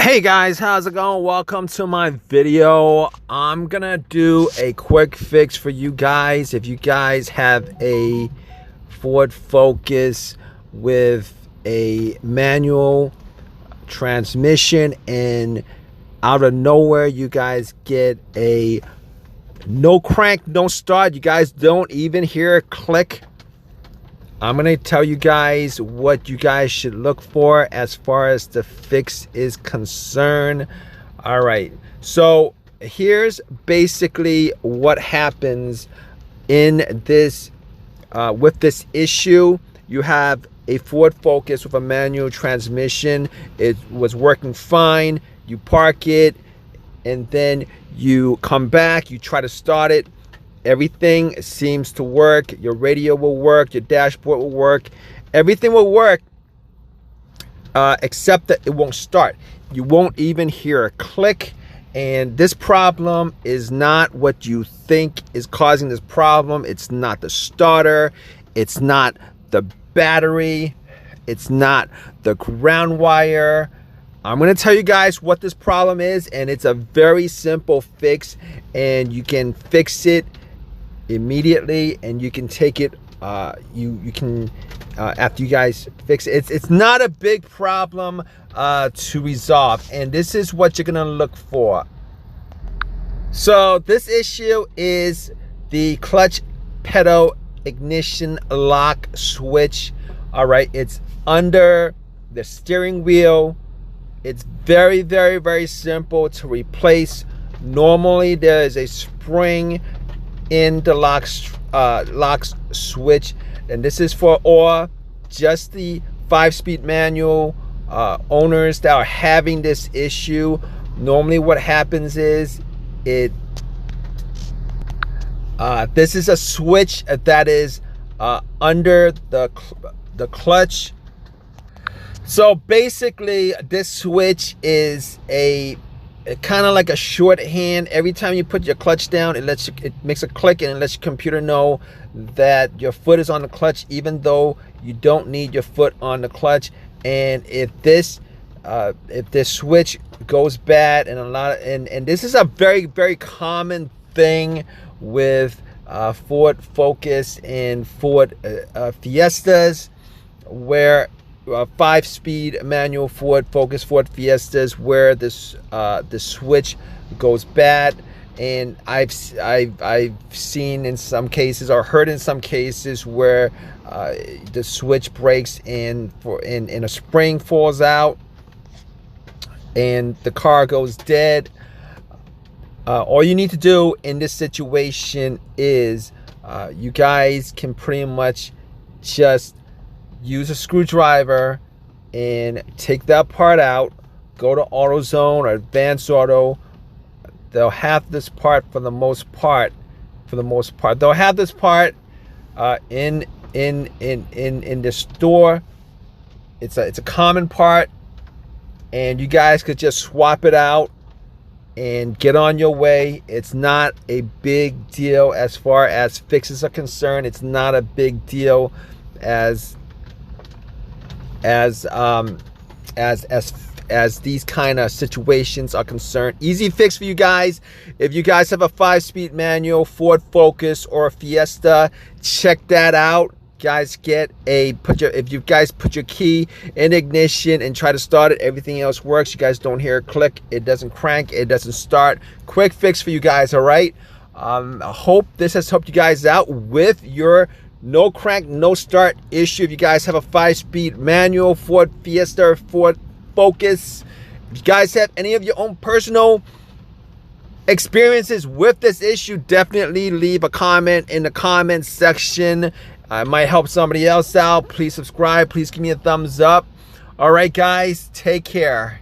Hey guys, how's it going? Welcome to my video. I'm gonna do a quick fix for you guys. If you guys have a Ford Focus with a manual transmission and out of nowhere you guys get a no crank, no start, you guys don't even hear a click, I'm going to tell you guys what you guys should look for as far as the fix is concerned. All right, so here's basically what happens in this with this issue. You have a Ford Focus with a manual transmission. It was working fine. You park it and then you come back, you try to start it. Everything seems to work. Your radio will work, your dashboard will work, everything will work except that it won't start. You won't even hear a click. And this problem is not what you think is causing this problem. It's not the starter, it's not the battery, it's not the ground wire. I'm going to tell you guys what this problem is, and it's a very simple fix, and you can fix it immediately, and you can take it you can after you guys fix it. It's not a big problem to resolve, and this is what you're gonna look for. So this issue is the clutch pedal ignition lock switch. All right, it's under the steering wheel. It's very, very, very simple to replace. Normally there is a spring in the lock switch, and this is for all just the 5-speed manual owners that are having this issue. Normally what happens is this is a switch that is under the clutch. So basically this switch is kind of like a shorthand. Every time you put your clutch down, it makes a click, and it lets your computer know that your foot is on the clutch, even though you don't need your foot on the clutch. And if this switch goes bad, and this is a very, very common thing with Ford Focus and Ford Fiestas, where 5-speed manual Ford Focus, Ford Fiestas, where this the switch goes bad. And I've seen in some cases, or heard in some cases, where the switch breaks and a spring falls out and the car goes dead. All you need to do in this situation is you guys can pretty much just use a screwdriver and take that part out. Go to AutoZone or Advance Auto. They'll have this part for the most part. They'll have this part in the store. It's a common part, and you guys could just swap it out and get on your way. It's not a big deal as far as fixes are concerned. It's not a big deal as these kind of situations are concerned. Easy fix for you guys. If you guys have a 5-speed manual Ford Focus or a Fiesta, check that out. Guys, if you guys put your key in ignition and try to start it, everything else works. You guys don't hear a click, it doesn't crank, it doesn't start. Quick fix for you guys. All right, I hope this has helped you guys out with your no crank, no start issue. If you guys have a 5-speed manual Ford Fiesta or Ford Focus, if you guys have any of your own personal experiences with this issue, definitely leave a comment in the comments section. It might help somebody else out. Please subscribe, please give me a thumbs up. All right guys, take care.